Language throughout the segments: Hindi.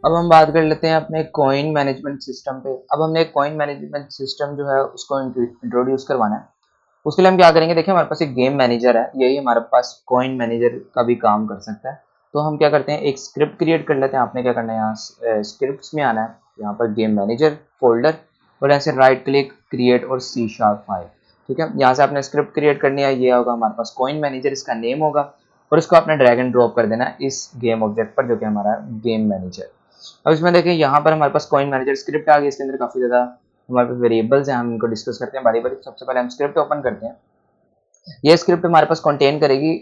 अब हम बात कर लेते हैं अपने कॉइन मैनेजमेंट सिस्टम पे। अब हमने कॉइन मैनेजमेंट सिस्टम जो है उसको इंट्रोड्यूस करवाना है। उसके लिए हम क्या करेंगे, देखिए हमारे पास एक गेम मैनेजर है, यही हमारे पास कॉइन मैनेजर का भी काम कर सकता है। तो हम क्या करते हैं, एक स्क्रिप्ट क्रिएट कर लेते हैं। आपने क्या करना है, यहाँ स्क्रिप्ट्स में आना है, यहाँ पर गेम मैनेजर फोल्डर, और यहाँ से राइट क्लिक क्रिएट और सी शार्प फाइल। ठीक है, यहाँ से आपने स्क्रिप्ट क्रिएट करनी है, ये होगा हमारे पास कॉइन मैनेजर, इसका नेम होगा, और इसको आपने ड्रैग एंड ड्रॉप कर देना है इस गेम ऑब्जेक्ट पर जो कि हमारा गेम मैनेजर। अब इसमें देखिए यहाँ पर हमारे पास कॉइन मैनेजर स्क्रिप्ट आ गई, इसके अंदर काफी ज्यादा हमारे पास वेरिएबल्स हैं, हम इनको डिस्कस करते हैं बारी बारी। सबसे पहले हम स्क्रिप्ट ओपन करते हैं। ये स्क्रिप्ट हमारे पास कंटेन करेगी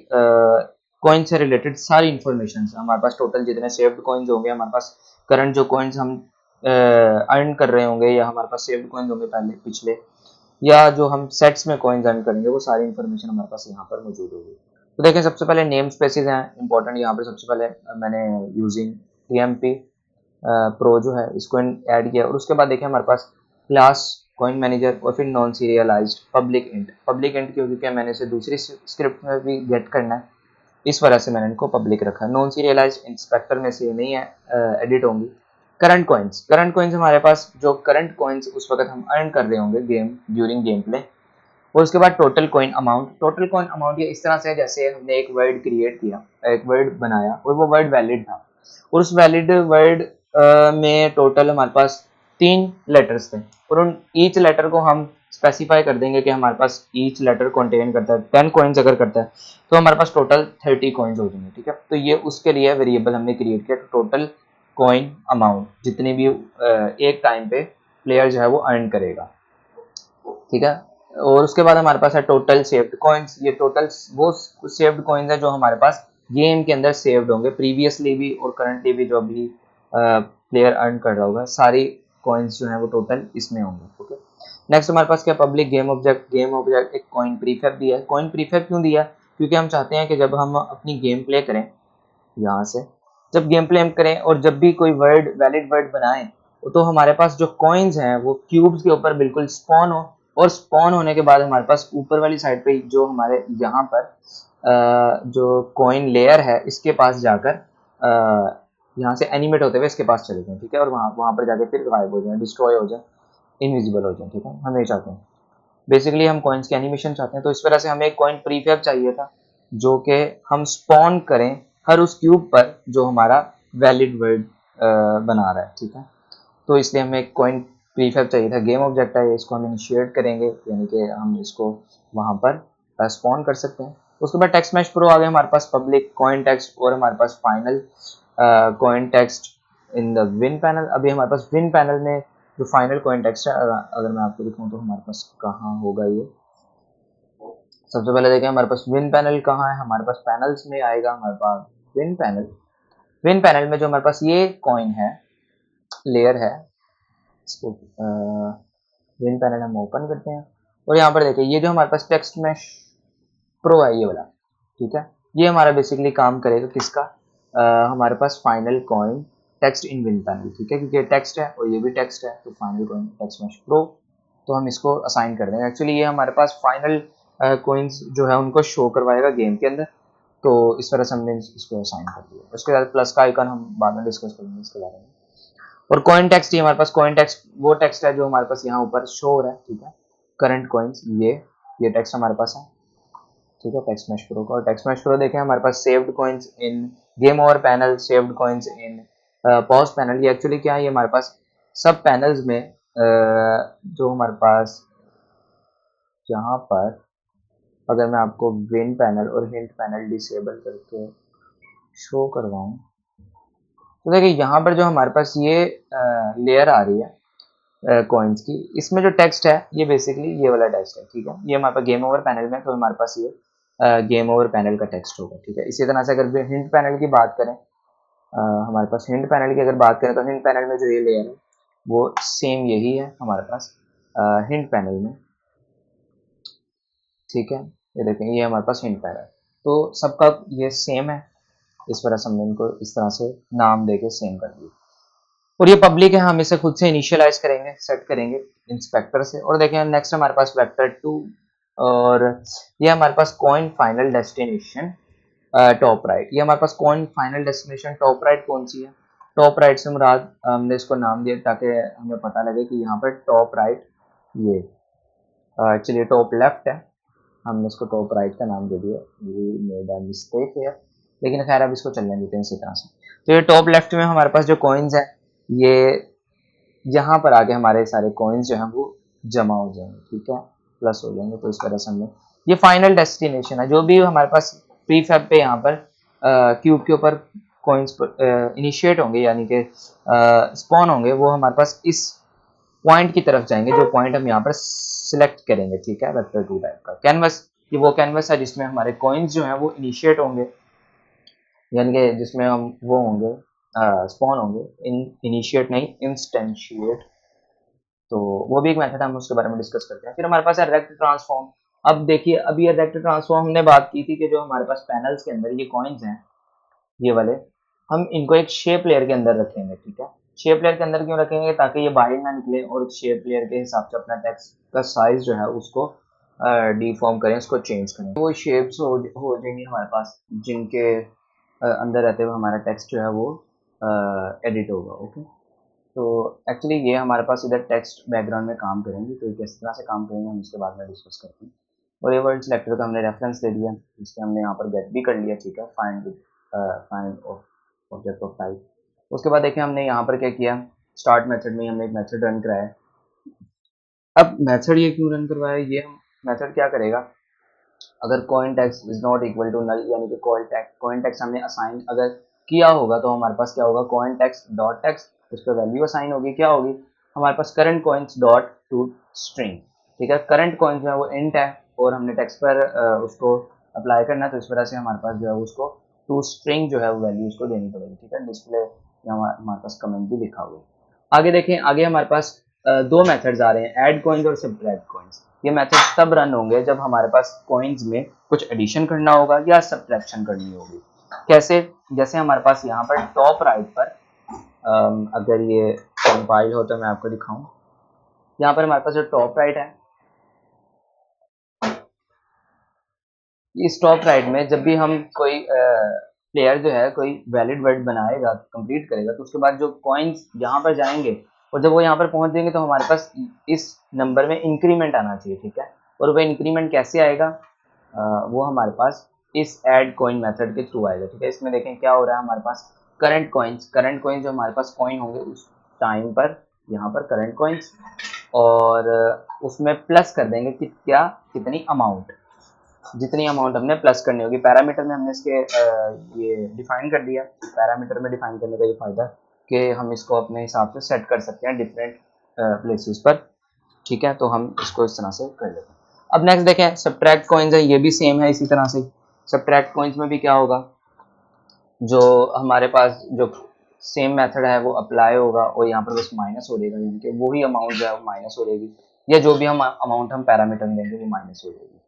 कॉइन से रिलेटेड सारी इन्फॉर्मेशन। हमारे पास टोटल जितने सेव्ड कॉइन्स होंगे, हमारे पास करंट जो कॉइन्स हम अर्न कर रहे होंगे, या हमारे पास सेव्ड कॉइन्स होंगे पहले पिछले, या जो हम सेट्स में कॉइन्स अर्न करेंगे, वो सारी इन्फॉर्मेशन हमारे पास यहाँ पर मौजूद होगी। तो देखें, सबसे पहले नेम स्पेसिस हैं इंपॉर्टेंट। यहाँ पर सबसे पहले मैंने यूजिंग टीएमपी प्रो जो है इसको ऐड किया, और उसके बाद देखिए हमारे पास क्लास कॉइन मैनेजर, और फिर non serialised public int. Public int क्योंकि मैंने इसे दूसरी स्क्रिप्ट में भी गेट करना है, इस वजह से मैंने इनको पब्लिक रखा है। नॉन सीरियलाइज्ड इंस्पेक्टर में से नहीं है एडिट होंगी। करंट कॉइन्स हमारे पास जो करंट कॉइन्स उस वक्त हम अर्न कर रहे होंगे गेम ड्यूरिंग गेम प्ले। और उसके बाद total coin amount. Total coin amount ये इस तरह से है जैसे हमने एक वर्ड क्रिएट किया, एक वर्ड बनाया, और वो वर्ड वैलिड था, और उस वैलिड वर्ड में टोटल हमारे पास 3 लेटर्स थे, और उन ईच लेटर को हम स्पेसिफाई कर देंगे कि हमारे पास ईच लेटर कंटेन करता है 10 कॉइन्स। अगर करता है तो हमारे पास टोटल 30 कॉइन्स हो जाएंगे। ठीक है, तो ये उसके लिए वेरिएबल हमने क्रिएट किया, टोटल कॉइन अमाउंट, जितने भी एक टाइम पे प्लेयर जो है वो अर्न करेगा। ठीक है, और उसके बाद हमारे पास है टोटल सेव्ड कॉइन्स। ये टोटल वो सेव्ड कॉइन्स है जो हमारे पास गेम के अंदर सेव्ड होंगे प्रीवियसली भी और करंटली भी, जो भी प्लेयर अर्न कर रहा होगा, सारी कॉइन्स जो है वो टोटल इसमें होंगे। ओके, नेक्स्ट हमारे पास क्या, public game object. Game object एक कॉइन प्रीफैब दिया है। कॉइन प्रीफैब क्यों दिया, क्योंकि हम चाहते हैं कि जब हम अपनी गेम प्ले करें, यहाँ से जब गेम प्ले करें और जब भी कोई वर्ड वैलिड वर्ड बनाएं, तो हमारे पास जो कॉइन्स हैं वो क्यूब्स के ऊपर बिल्कुल स्पॉन हो, और स्पॉन होने के बाद हमारे पास ऊपर वाली साइड पे जो हमारे यहाँ पर जो कॉइन लेयर है इसके पास जाकर यहाँ से एनिमेट होते हुए इसके पास चले जाएं। ठीक है, और वहाँ वहाँ पर जाके फिर गायब हो जाए, डिस्ट्रॉय हो जाए, इनविजिबल हो जाए। ठीक है, हम ये चाहते हैं, बेसिकली हम कॉइन्स की एनिमेशन चाहते हैं। तो इस वजह से हमें एक कॉइन प्रीफैब चाहिए था जो कि हम स्पॉन करें हर उस क्यूब पर जो हमारा वैलिड वर्ड बना रहा है। ठीक है, तो इसलिए हमें एक कॉइन प्रीफैब चाहिए था। गेम ऑब्जेक्ट है, इसको हम इनिशिएट करेंगे, यानी कि हम इसको वहाँ पर स्पॉन कर सकते हैं। उसके बाद टेक्स्ट मैश प्रो आ गया हमारे पास, पब्लिक कॉइन टेक्स्ट, और हमारे पास final coin text in the win panel. अभी हमारे पास विन पैनल में जो फाइनल कॉइन टेक्स्ट है, अगर मैं आपको दिखाऊं तो हमारे पास कहाँ होगा ये। सबसे पहले देखें हमारे पास विन पैनल कहाँ है, हमारे पास पैनल्स में आएगा हमारे पास विन पैनल। विन पैनल में जो हमारे पास ये कॉइन है, लेयर है, इसको विन पैनल हम ओपन करते हैं, और यहाँ पर देखिए ये जो हमारे पास टेक्स्ट मैश प्रो है ये वाला। ठीक है, ये हमारा बेसिकली काम करेगा किसका, हमारे पास final coin text in win panel. ठीक है, क्योंकि ये टेक्स्ट है और ये भी टेक्स्ट है, तो final coin text mesh pro, तो हम इसको असाइन कर देंगे। एक्चुअली ये हमारे पास फाइनल कॉइन्स जो है उनको शो करवाएगा गेम के अंदर, तो इस तरह से हमने इसको असाइन कर दिया। उसके बाद प्लस का आइकन हम बाद में डिस्कस करेंगे इसके बारे में। और कॉइन टेक्स्ट, ये हमारे पास कॉइन टेक्स्ट वो टेक्स्ट है जो हमारे पास यहाँ ऊपर शो हो रहा है। ठीक है, करंट कॉइन्स, ये टेक्स्ट हमारे पास है। ठीक है, टेक्स्ट मैश प्रो का, और टेक्स्ट मैश प्रो देखें हमारे पास saved coins in game over panel, saved coins in pause panel. ये एक्चुअली क्या है, ये हमारे पास सब पैनल्स में जो हमारे पास यहाँ पर, अगर मैं आपको विन पैनल और हिंट पैनल डिसेबल करके शो करवाऊँ, तो देखिए यहाँ पर जो हमारे पास ये लेयर आ रही है कॉइन्स की, इसमें जो टेक्स्ट है ये बेसिकली ये वाला टेक्स्ट है। ठीक है, ये हमारे पास गेम ओवर पैनल में, तो हमारे पास ये गेम ओवर पैनल का टेक्स्ट होगा। ठीक है, इसी तरह से अगर हिंट पैनल की बात करें, हमारे पास हिंट पैनल की अगर बात करें, तो हिंट पैनल में जो ये लेयर है वो सेम यही है हमारे पास हिंट पैनल में। ठीक है, ये देखें ये हमारे पास हिंट पैनल, तो सबका ये सेम है, इस वजह से हमने इनको इस तरह से नाम देके सेम कर दिया। और ये पब्लिक है, हम इसे खुद से इनिशियलाइज करेंगे, सेट करेंगे इंस्पेक्टर से। और देखें नेक्स्ट हमारे पास वेक्टर 2, और ये हमारे पास coin final destination top right. ये हमारे पास coin final destination top right कौन सी है, टॉप राइट से मुराद हमने इसको नाम दिया ताकि हमें पता लगे कि यहाँ पर टॉप राइट ये चलिए टॉप लेफ्ट है, हमने इसको टॉप राइट का नाम दे दिया, ये मेड अ मिस्टेक है, लेकिन खैर अब इसको चलने देते हैं इसी तरह से। तो ये टॉप लेफ्ट में हमारे पास जो कॉइन्स हैं ये यहाँ पर आके हमारे सारे कॉइन्स जो हैं वो जमा हो जाएंगे, ठीक है, प्लस हो जाएंगे। तो इस तरह से हमने ये फाइनल डेस्टिनेशन है, जो भी हमारे पास प्रीफैब पे यहाँ पर क्यूब के ऊपर कॉइन्स इनिशिएट होंगे यानी कि स्पॉन होंगे, वो हमारे पास इस पॉइंट की तरफ जाएंगे, जो पॉइंट हम यहाँ पर सिलेक्ट करेंगे, ठीक है, वेक्टर 2 टाइप का कैनवस। ये वो कैनवस है जिसमें हमारे कॉइन्स जो हैं वो इनिशिएट होंगे, यानी कि जिसमें हम वो होंगे स्पॉन होंगे, इनिशिएट नहीं इंस्टेंशिएट। तो वो भी एक मेथड है, हम उसके बारे में डिस्कस करते हैं। फिर हमारे पास है रेक्ट ट्रांसफॉर्म। अब देखिए, अब ये रेक्ट ट्रांसफॉर्म हमने बात की थी कि जो हमारे पास पैनल्स के अंदर ये कॉइन्स हैं ये वाले, हम इनको एक शेप लेयर के अंदर रखेंगे, ठीक है। शेप लेयर के अंदर क्यों रखेंगे, ताकि ये बाहर ना निकले और शेप लेयर के हिसाब से अपना टेक्स्ट का साइज जो है उसको डिफॉर्म करें, उसको चेंज करें। वो शेप्स हो जाएंगी हमारे पास जिनके अंदर रहते हुए हमारा टेक्स्ट जो है वो एडिट होगा, ओके। तो एक्चुअली ये हमारे पास इधर टेक्स्ट बैकग्राउंड में काम करेंगे, तो किस तरह से काम करेंगे हम उसके बाद में डिस्कस करते हैं। और ये वर्ड सिलेक्टर का हमने रेफरेंस दे दिया, जिससे हमने यहाँ पर गेट भी कर लिया, ठीक है, फाइंड ऑब्जेक्ट ऑफ टाइप। उसके बाद देखिए हमने यहाँ पर क्या किया, स्टार्ट मेथड में हमने एक मेथड रन कराया। अब मेथड ये क्यों रन करवाया, ये हम मेथड क्या करेगा, अगर coin text is not equal to null, यानी कि कॉइन टेक्स्ट हमने असाइन अगर किया होगा तो हमारे पास क्या होगा, कॉइन टेक्स्ट डॉट टेक्स्ट, उस पर वैल्यू असाइन होगी, क्या होगी हमारे पास current coins dot to string, ठीक है। करंट कॉइन्स जो है वो इंट है और हमने टेक्स्ट पर उसको अप्लाई करना है, तो इस वजह से हमारे पास जो है उसको टू स्ट्रिंग जो है वो वैल्यू उसको देनी पड़ेगी, ठीक है। डिस्प्ले हमारे पास कमेंट भी लिखा हुआ है। आगे देखें, आगे हमारे पास दो मेथड्स आ रहे हैं, ऐड कॉइन्स और सब्ट्रैक्ट कॉइन्स। ये मेथड तब रन होंगे जब हमारे पास कॉइन्स में कुछ एडिशन करना होगा या सब्ट्रैक्शन करनी होगी। कैसे, जैसे हमारे पास यहाँ पर टॉप राइट पर अगर ये कंपाइल हो तो मैं आपको दिखाऊं, यहाँ पर हमारे पास जो टॉप राइट है, इस टॉप राइट में जब भी हम कोई प्लेयर जो है कोई वैलिड वर्ड बनाएगा, कंप्लीट करेगा, तो उसके बाद जो कॉइन्स यहाँ पर जाएंगे और जब वो यहाँ पर पहुंच जाएंगे तो हमारे पास इस नंबर में इंक्रीमेंट आना चाहिए, ठीक है। और वो इंक्रीमेंट कैसे आएगा, वो हमारे पास इस ऐड कॉइन मेथड के थ्रू आएगा, ठीक है। इसमें देखें क्या हो रहा है, हमारे पास करंट कॉइन्स जो हमारे पास कॉइन होंगे उस टाइम पर यहाँ पर करंट कॉइन्स, और उसमें प्लस कर देंगे कि क्या कितनी अमाउंट, जितनी अमाउंट हमने प्लस करनी होगी। पैरामीटर में हमने इसके ये डिफाइन कर दिया। पैरामीटर में डिफाइन करने का ये फायदा कि हम इसको अपने हिसाब से सेट कर सकते हैं डिफरेंट प्लेसेस पर, ठीक है। तो हम इसको इस तरह से कर लेते हैं। अब नेक्स्ट देखें, सब्ट्रैक्ट कॉइन्स है, ये भी सेम है इसी तरह से। सब्ट्रैक्ट कॉइन्स में भी क्या होगा, जो हमारे पास जो सेम मेथड है वो अप्लाई होगा और यहाँ पर बस माइनस हो जाएगा, यानी कि वही अमाउंट जो है वो माइनस हो जाएगी, या जो भी हम अमाउंट हम पैरामीटर में देंगे वो माइनस हो जाएगी,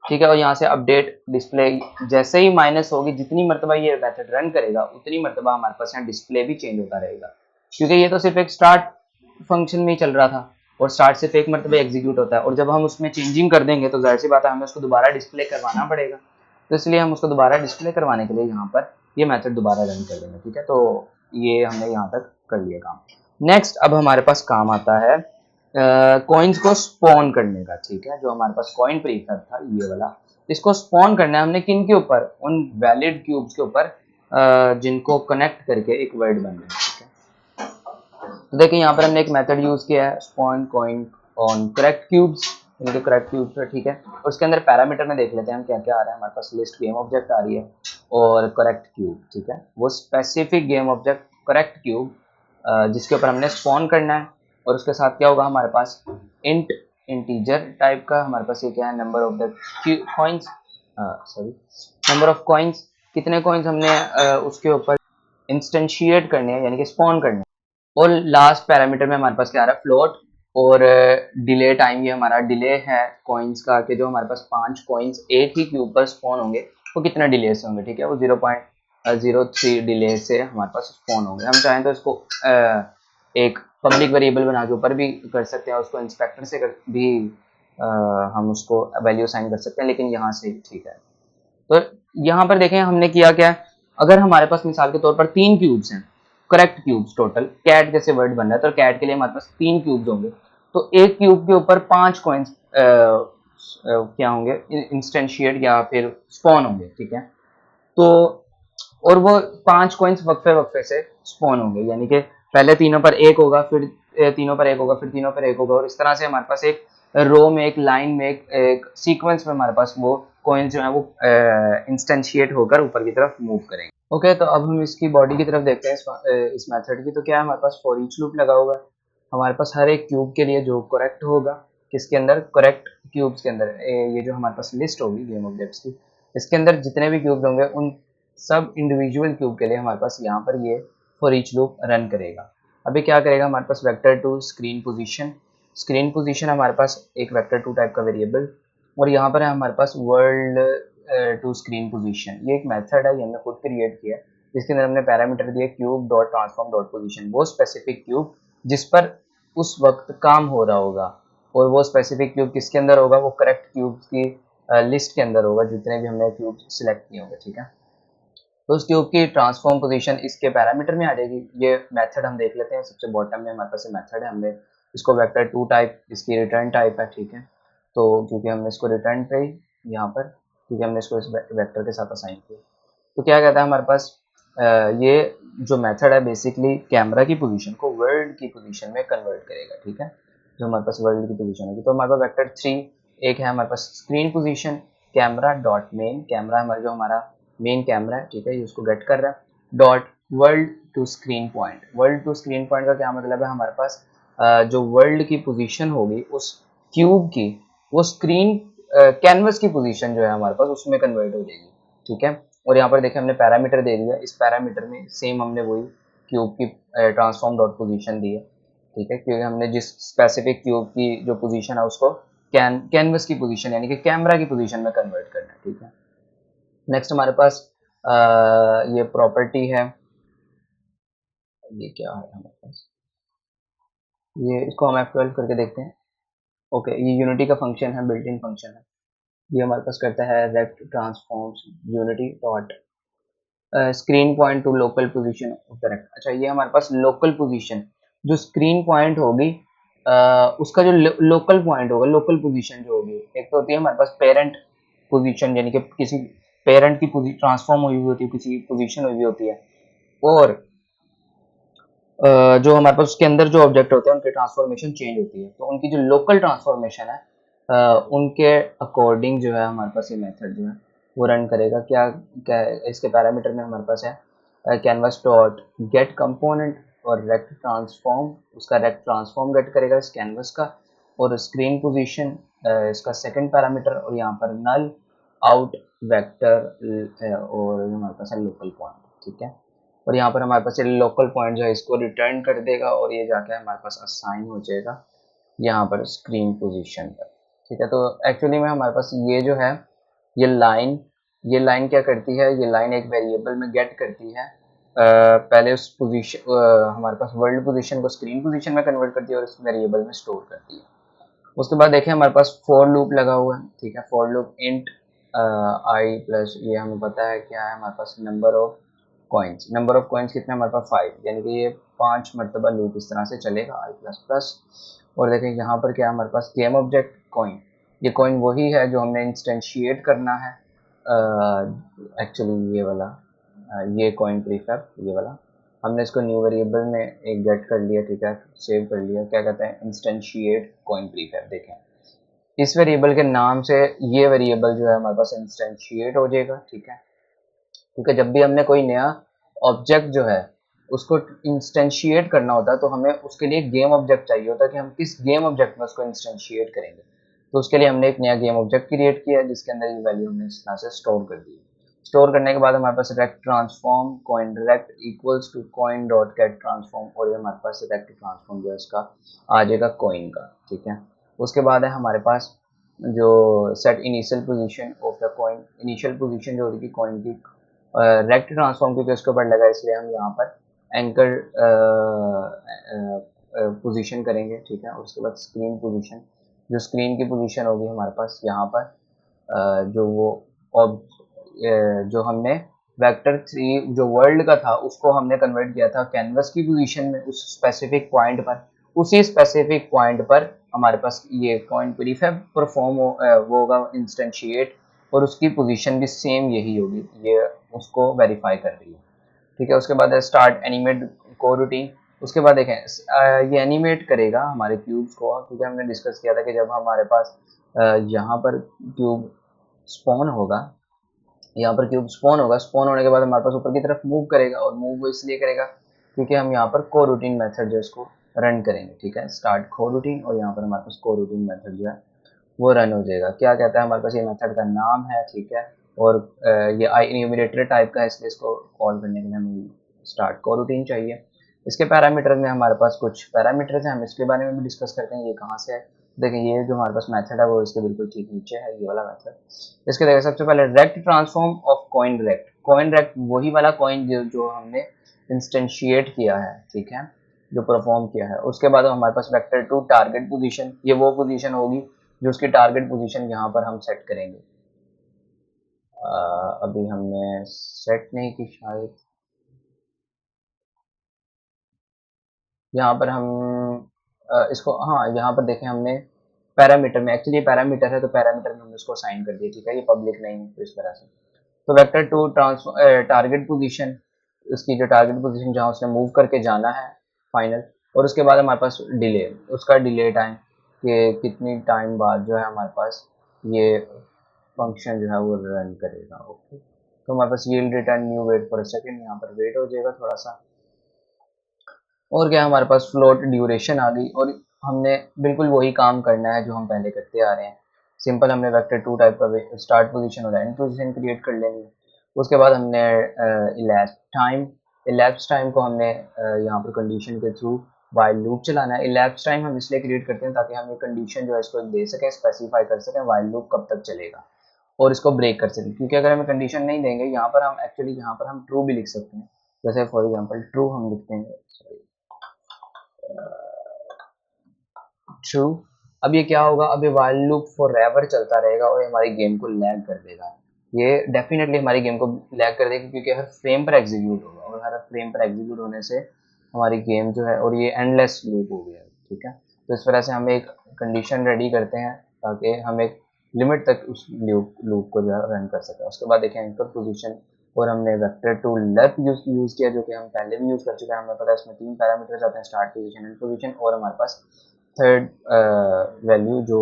ठीक है। और यहाँ से अपडेट डिस्प्ले जैसे ही माइनस होगी, जितनी मरतबा ये मेथड रन करेगा उतनी मरतबा हमारे पास यहाँ डिस्प्ले भी चेंज होता रहेगा, क्योंकि ये तो सिर्फ एक स्टार्ट फंक्शन में ही चल रहा था और स्टार्ट सिर्फ एक मरतबा एग्जीक्यूट होता है, और जब हम उसमें चेंजिंग कर देंगे तो जाहिर सी बात है हमें उसको दोबारा डिस्प्ले करवाना पड़ेगा, तो इसलिए हम उसको दोबारा डिस्प्ले करवाने के लिए यहाँ पर ये मेथड दोबारा रन कर देंगे, ठीक है। तो ये हमने यहाँ तक कर लिया काम। नेक्स्ट अब हमारे पास काम आता है कॉइन्स को स्पॉन करने का, ठीक है। जो हमारे पास कॉइन प्रीफैब था ये वाला, इसको स्पॉन करना है हमने किन के ऊपर, उन वैलिड क्यूब्स के ऊपर जिनको कनेक्ट करके एक वर्ड बन रहा है, ठीक है। तो देखिए यहाँ पर हमने एक मेथड यूज किया है, spawn coin on correct cubes, इनके करेक्ट क्यूब्स पर, ठीक है। और उसके अंदर पैरामीटर में देख लेते हैं हम क्या क्या आ रहा है। हमारे पास लिस्ट गेम ऑब्जेक्ट आ रही है और करेक्ट क्यूब, ठीक है, वो specific game object correct cube जिसके ऊपर हमने स्पॉन करना है। और उसके साथ क्या होगा, हमारे पास इंट इंटीजर टाइप का हमारे पास ये क्या है, number of the coins, number of coins, कितने कॉइन्स हमने उसके ऊपर इंस्टेंशिएट करने हैं, यानी कि स्पॉन करने हैं। और लास्ट पैरामीटर में हमारे पास क्या आ रहा है, फ्लोट, और डिले टाइम, ये हमारा डिले है कॉइन्स का, कि जो हमारे पास 5 कॉइन्स एक ही क्यूब पर स्पॉन होंगे वो कितना डिले से होंगे, ठीक है। वो 0.03 डिले से हमारे पास स्पॉन होंगे। हम चाहें तो इसको एक पब्लिक वेरिएबल बना के ऊपर भी कर सकते हैं, उसको इंस्पेक्टर से भी हम उसको वैल्यू साइन कर सकते हैं, लेकिन यहाँ से ठीक है। तो यहाँ पर देखें हमने किया क्या, अगर हमारे पास मिसाल के तौर पर 3 क्यूब्स हैं, करेक्ट क्यूब्स टोटल, कैट जैसे वर्ड बन रहा है तो कैट के लिए हमारे पास 3 क्यूब्स होंगे, तो एक क्यूब के ऊपर 5 कॉइन्स क्या होंगे, इंस्टेंशिएट या फिर स्पॉन होंगे, ठीक है। तो और वो 5 कॉइन्स वक्फे वक्फे से स्पॉन होंगे, यानी कि पहले तीनों पर एक होगा, फिर तीनों पर एक होगा, फिर तीनों पर एक होगा, और इस तरह से हमारे पास एक रो में, एक लाइन में, एक सीक्वेंस में हमारे पास वो कॉइन्स जो है वो इंस्टेंशिएट होकर ऊपर की तरफ मूव करेंगे। ओके, तो अब हम इसकी बॉडी की तरफ देखते हैं इस मेथड की। तो क्या है, हमारे पास फॉर ईच लूप लगा हुआ है, हमारे पास हर एक क्यूब के लिए जो करेक्ट होगा, किसके अंदर, करेक्ट क्यूब्स के अंदर, ये जो हमारे पास लिस्ट होगी गेम ऑब्जेक्ट्स की, इसके अंदर जितने भी क्यूब्स होंगे उन सब इंडिविजुअल क्यूब के लिए हमारे पास यहाँ पर ये फॉर ईच लूप रन करेगा। अभी क्या करेगा, हमारे पास vector two screen position, screen position हमारे पास एक वेक्टर टू टाइप का वेरिएबल, और यहाँ पर है हमारे पास वर्ल्ड टू स्क्रीन पोजीशन। ये एक मेथड है, ये हमने खुद क्रिएट किया है, जिसके अंदर हमने पैरामीटर दिया cube dot transform dot position, वो स्पेसिफिक क्यूब जिस पर उस वक्त काम हो रहा होगा, और वो स्पेसिफिक क्यूब किसके अंदर होगा, वो करेक्ट क्यूब की लिस्ट के अंदर होगा, जितने भी हमने क्यूब सिलेक्ट किए होंगे, ठीक है। तो उस क्यूब की ट्रांसफॉर्म पोजीशन इसके पैरामीटर में आ जाएगी। ये मेथड हम देख लेते हैं, सबसे बॉटम में हमारे पास मेथड है, हमने इसको वेक्टर टू टाइप, इसकी रिटर्न टाइप है, ठीक है। तो क्योंकि हमने इसको रिटर्न पे यहाँ पर, क्योंकि हमने इसको इस वेक्टर के साथ असाइन किया, तो क्या कहता है हमारे पास, ये जो मेथड है बेसिकली कैमरा की पोजीशन को वर्ल्ड की पोजीशन में कन्वर्ट करेगा, ठीक है। जो हमारे पास वर्ल्ड की पोजीशन होगी, तो हमारे पास वेक्टर 3 एक है हमारे पास screen position, camera dot main, camera हमारा जो हमारा मेन कैमरा है, ठीक है, ये उसको गेट कर रहा है, dot world to screen point. World to screen point का क्या मतलब है, हमारे पास जो वर्ल्ड की पोजीशन होगी उस क्यूब की, वो स्क्रीन कैनवस की पोजीशन जो है हमारे पास उसमें कन्वर्ट हो जाएगी, ठीक है। और यहाँ पर देखिए हमने पैरामीटर दे दिया, इस पैरामीटर में सेम हमने वही क्यूब की ट्रांसफॉर्म डॉट पोजीशन दी है, ठीक है, क्योंकि हमने जिस स्पेसिफिक क्यूब की जो पोजीशन है उसको कैनवस की पोजीशन यानी कि कैमरा की पोजीशन में कन्वर्ट करना है, ठीक है। नेक्स्ट हमारे पास ये प्रॉपर्टी है, ये क्या है हमारे पास, ये इसको हम F12 करके देखते हैं। ओके, ये यूनिटी का फंक्शन है, बिल्ट इन फंक्शन है, ये हमारे पास करता है rect transforms Unity dot screen point to local position of the rect. अच्छा, ये हमारे पास लोकल पोजीशन, जो स्क्रीन पॉइंट होगी उसका जो लोकल पॉइंट होगा, लोकल पोजीशन जो होगी, एक तो होती है हमारे पास पेरेंट पोजीशन, यानी कि किसी पेरेंट की ट्रांसफॉर्म हुई होती है, किसी पोजीशन हुई होती है, और जो हमारे पास उसके अंदर जो ऑब्जेक्ट होते हैं उनकी ट्रांसफॉर्मेशन चेंज होती है, तो उनकी जो लोकल ट्रांसफॉर्मेशन है उनके अकॉर्डिंग जो है हमारे पास ये मेथड जो है वो रन करेगा। क्या क्या इसके पैरामीटर में हमारे पास है कैनवस डॉट गेट कंपोनेंट और रेक्ट ट्रांसफॉर्म, उसका रेक्ट ट्रांसफॉर्म गेट करेगा इस कैनवस का, और स्क्रीन पोजीशन इसका सेकंड पैरामीटर, और यहाँ पर नल आउट वेक्टर और हमारे पास है लोकल पॉइंट, ठीक है। और यहाँ पर हमारे पास ये लोकल पॉइंट जो है इसको रिटर्न कर देगा, और ये जाके हमारे पास असाइन हो जाएगा यहाँ पर स्क्रीन पोजीशन पर, ठीक है। तो एक्चुअली में हमारे पास ये जो है ये लाइन क्या करती है, ये लाइन एक वेरिएबल में गेट करती है, पहले उस पोजीशन हमारे पास वर्ल्ड पोजीशन को स्क्रीन पोजीशन में कन्वर्ट करती है और इस वेरिएबल में स्टोर करती है। उसके बाद देखें हमारे पास फॉर लूप लगा हुआ है, ठीक है। For loop int I plus, ये हमें पता है क्या है हमारे पास, number of coins, number of coins कितने हमारे पास 5, यानी कि ये 5 मरतबा लूप इस तरह से चलेगा आई प्लस प्लस। और देखें यहाँ पर क्या हमारे पास गेम ऑब्जेक्ट कॉइन, ये कॉइन वही है जो हमने इंस्टेंशिएट करना है, एक्चुअली ये वाला ये कॉइन प्रीफैब, ये वाला हमने इसको न्यू वेरिएबल में एक गेट कर लिया, ठीक है, सेव कर लिया, क्या कहते हैं इंस्टेंशिएट कॉइन प्रीफैब। देखें इस वेरिएबल के नाम से ये वेरिएबल जो है हमारे पास इंस्टेंशिएट हो जाएगा, ठीक है, क्योंकि जब भी हमने कोई नया ऑब्जेक्ट जो है उसको इंस्टेंशिएट करना होता है तो हमें उसके लिए गेम ऑब्जेक्ट चाहिए होता है कि हम किस गेम ऑब्जेक्ट में उसको इंस्टेंशिएट करेंगे। तो उसके लिए हमने एक नया गेम ऑब्जेक्ट क्रिएट किया है जिसके अंदर ये वैल्यू हमने इस तरह से स्टोर कर दी। स्टोर करने के बाद हमारे पास rect transform coin rect equals to coin dot get transform, और ये हमारे पास रेक्ट ट्रांसफॉर्म जो है इसका आ जाएगा कॉइन का, ठीक है। उसके बाद है हमारे पास जो set initial position of the coin, initial position जो होगी कॉइन की, रेक्ट ट्रांसफॉर्म क्योंकि उसके ऊपर लगा इसलिए हम यहाँ पर एंकर पोजीशन करेंगे, ठीक है। उसके बाद स्क्रीन पोजीशन, जो स्क्रीन की पोजीशन होगी हमारे पास यहाँ पर जो वो जो हमने वेक्टर 3 जो वर्ल्ड का था उसको हमने कन्वर्ट किया था कैनवस की पोजीशन में उस स्पेसिफिक पॉइंट पर। उसी स्पेसिफिक पॉइंट पर हमारे पास ये कॉइन प्रीफैब परफॉर्म वो होगा इंस्टेंशिएट, और उसकी पोजीशन भी सेम यही होगी, ये उसको वेरीफाई कर रही है। ठीक है, उसके बाद है स्टार्ट एनिमेट को रूटीन। उसके बाद देखें ये एनिमेट करेगा हमारे क्यूब्स को, क्योंकि हमने डिस्कस किया था कि जब हमारे पास यहाँ पर क्यूब स्पॉन होगा, यहाँ पर क्यूब स्पॉन होगा, स्पॉन होने के बाद हमारे पास ऊपर की तरफ मूव करेगा, और मूव वो इसलिए करेगा क्योंकि हम यहाँ पर को रूटीन मेथड जो इसको रन करेंगे। ठीक है, स्टार्ट को रूटीन, और यहाँ पर हमारे पास को रूटीन मेथड जो है वो रन हो जाएगा। क्या कहता है हमारे पास, ये मेथड का नाम है। ठीक है, और ये आई इन्यूमरेटर टाइप का है, इसलिए इसको कॉल करने के लिए हमें स्टार्ट को रूटीन चाहिए। इसके पैरामीटर में हमारे पास कुछ पैरामीटर्स हैं, हम इसके बारे में भी डिस्कस करते हैं। ये कहाँ से है, देखिए ये जो हमारे पास मेथड है वो इसके बिल्कुल ठीक नीचे है, ये वाला मेथड। इसके देखिए सबसे पहले rect transform of coin rect. Coin rect वही वाला कॉइन जो हमने इंस्टेंशिएट किया है, ठीक है, जो परफॉर्म किया है। उसके बाद हमारे पास वेक्टर 2 टारगेट पोजीशन, ये वो पोजीशन होगी जो उसकी टारगेट पोजीशन यहाँ पर हम सेट करेंगे। अभी हमने सेट नहीं की शायद, यहाँ पर हम इसको, हाँ यहाँ पर देखें हमने पैरामीटर में, एक्चुअली पैरामीटर है तो पैरामीटर में हमने उसको असाइन कर दिया। ठीक है, ये पब्लिक नहीं है तो इस तरह से। तो वेक्टर 2 टारगेट पोजीशन, उसकी जो टारगेट पोजीशन जहाँ उसने मूव करके जाना है फाइनल, और उसके बाद हमारे पास डिले, उसका डिले टाइम कि कितनी टाइम बाद जो है हमारे पास ये फंक्शन जो है वो रन करेगा। ओके, तो हमारे पास yield return new wait for a second, यहाँ पर वेट हो जाएगा थोड़ा सा। और क्या हमारे पास फ्लोट ड्यूरेशन आ गई, और हमने बिल्कुल वही काम करना है जो हम पहले करते आ रहे हैं। सिंपल, हमने वेक्टर 2 टाइप का स्टार्ट पोजीशन और एंड पोजीशन क्रिएट कर लेनी है। उसके बाद हमने इलैप्स टाइम, इलैप्स टाइम को हमने यहाँ पर कंडीशन के थ्रू वाइल लूप चलाना है। इलैप्स टाइम हम इसलिए क्रिएट करते हैं ताकि हम ये कंडीशन जो है इसको दे सकें, स्पेसिफाई कर सकें वाइल लूप कब तक चलेगा, और इसको ब्रेक कर सकें। क्योंकि अगर हमें कंडीशन नहीं देंगे, यहाँ पर हम एक्चुअली यहाँ पर हम ट्रू भी लिख सकते हैं, जैसे फॉर एग्जाम्पल ट्रू हम लिखते हैं, ट्रू। अब ये क्या होगा, अब ये वाइल लूप फॉर एवर चलता रहेगा और हमारी गेम को लैग कर देगा। ये डेफिनेटली हमारी गेम को लैग कर देगा, क्योंकि हर फ्रेम पर एग्जीक्यूट होगा, और हर फ्रेम पर एग्जीक्यूट होने से हमारी गेम जो है, और ये एंडलेस लूप हो गया। ठीक है, तो इस तरह से हम एक कंडीशन रेडी करते हैं ताकि हम एक लिमिट तक उस लूप को जो है रन कर सकें। उसके बाद देखें एंकर पोजीशन, और हमने वेक्टर टू लेफ्ट यूज किया, जो कि हम पहले भी यूज कर चुके हैं। हमें पता है इसमें 3 पैरामीटर्स आते हैं, स्टार्ट पोजीशन, एंड पोजीशन, और हमारे पास थर्ड वैल्यू जो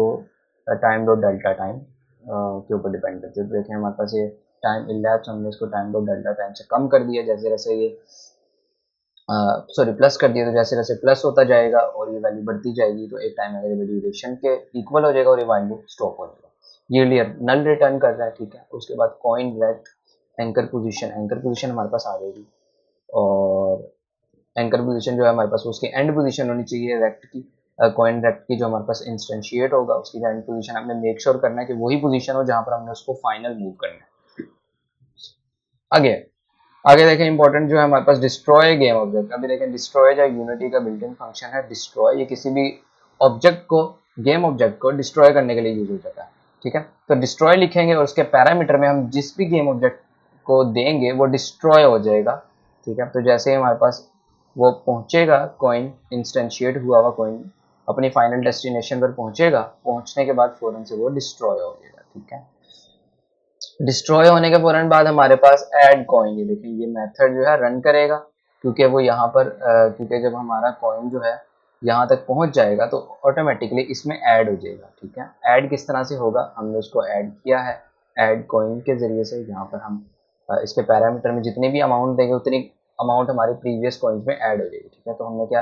टाइम डॉट डेल्टा टाइम के ऊपर डिपेंड करती है। तो देखें हमारे पास ये टाइम इलैप्स, हमने इसको टाइम डॉट डेल्टा टाइम से कम कर दिया, जैसे जैसे ये सॉरी प्लस कर दिया, तो जैसे जैसे प्लस होता जाएगा और ये वैल्यू बढ़ती जाएगी, तो एक टाइम अगर ड्यूरेशन के इक्वल हो जाएगा और ये वैल्यू स्टॉप हो जाएगा। ये नल रिटर्न कर रहा है। ठीक है, उसके बाद coin rect anchor position, anchor position हमारे पास आ जाएगी, और एंकर पोजीशन जो है हमारे पास उसकी एंड पोजीशन होनी चाहिए रेक्ट की, कॉइन रेक्ट की, जो हमारे पास इंस्टेंशिएट होगा उसकी एंड पोजीशन हमने मेक श्योर करना है कि वही पोजीशन हो जहां पर हमने उसको फाइनल मूव करना है। आगे आगे देखें इंपॉर्टेंट जो है हमारे पास डिस्ट्रॉय गेम ऑब्जेक्ट। अभी देखें डिस्ट्रॉय जो यूनिटी का बिल्ट इन फंक्शन है, डिस्ट्रॉय ये किसी भी ऑब्जेक्ट को, गेम ऑब्जेक्ट को डिस्ट्रॉय करने के लिए यूज हो जाता है। ठीक है, तो डिस्ट्रॉय लिखेंगे और उसके पैरामीटर में हम जिस भी गेम ऑब्जेक्ट को देंगे वो डिस्ट्रॉय हो जाएगा। ठीक है, तो जैसे ही हमारे पास वो पहुंचेगा, कॉइन इंस्टेंशिएट हुआ हुआ कॉइन अपनी फाइनल डेस्टिनेशन पर पहुंचेगा, पहुंचने के बाद फौरन से वो डिस्ट्रॉय हो जाएगा। ठीक है, डिस्ट्रॉय होने के फौरन बाद हमारे पास ऐड कॉइन, ये देखिए ये मेथड जो है रन करेगा, क्योंकि वो यहाँ पर क्योंकि जब हमारा कॉइन जो है यहाँ तक पहुँच जाएगा तो ऑटोमेटिकली इसमें ऐड हो जाएगा। ठीक है, ऐड किस तरह से होगा, हमने उसको ऐड किया है ऐड कॉइन के जरिए से। यहाँ पर हम इसके पैरामीटर में जितने भी अमाउंट देंगे उतनी अमाउंट हमारे प्रीवियस कॉइन्स में ऐड हो जाएगी। ठीक है, तो हमने क्या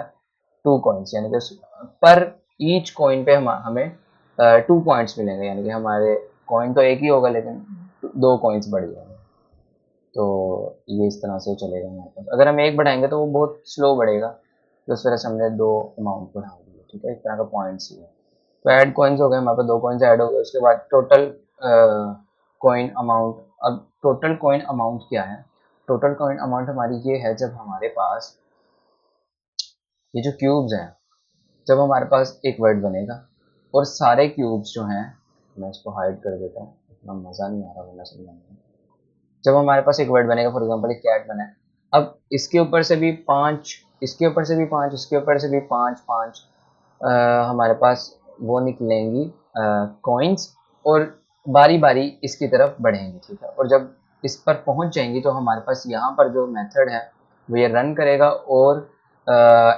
2 कॉइन्स, यानी कि पर ईच कॉइन पे हमें 2 पॉइंट्स मिलेंगे, यानी कि हमारे कॉइन तो एक ही होगा लेकिन 2 कॉइन्स बढ़ जाएंगे। तो ये इस तरह से चलेगा हमारे पास। अगर हम एक बढ़ाएंगे तो वो बहुत स्लो बढ़ेगा, तो इस तरह से हमने 2 अमाउंट बढ़ा दिए। ठीक है, इस तरह का पॉइंट्स ही है। तो ऐड कॉइन्स हो गए हमारे पास, 2 कॉइन्स ऐड हो गए। उसके बाद टोटल कॉइन अमाउंट। अब टोटल कॉइन अमाउंट क्या है, टोटल कॉइन अमाउंट हमारी ये है जब हमारे पास ये जो क्यूब्स हैं, जब हमारे पास एक वर्ड बनेगा और सारे क्यूब्स जो हैं, मैं इसको हाइड कर देता हूँ, इतना मज़ा नहीं आ रहा वरना समझाने में। जब हमारे पास एक वर्ड बनेगा, फॉर एग्जांपल एक कैट बना है, अब इसके ऊपर से भी 5, इसके ऊपर से भी 5, इसके ऊपर से भी 5 5 हमारे पास वो निकलेंगी कॉइन्स, और बारी बारी इसकी तरफ बढ़ेंगी, ठीक है। और जब इस पर पहुंच जाएंगी तो हमारे पास यहाँ पर जो मेथड है वो ये रन करेगा और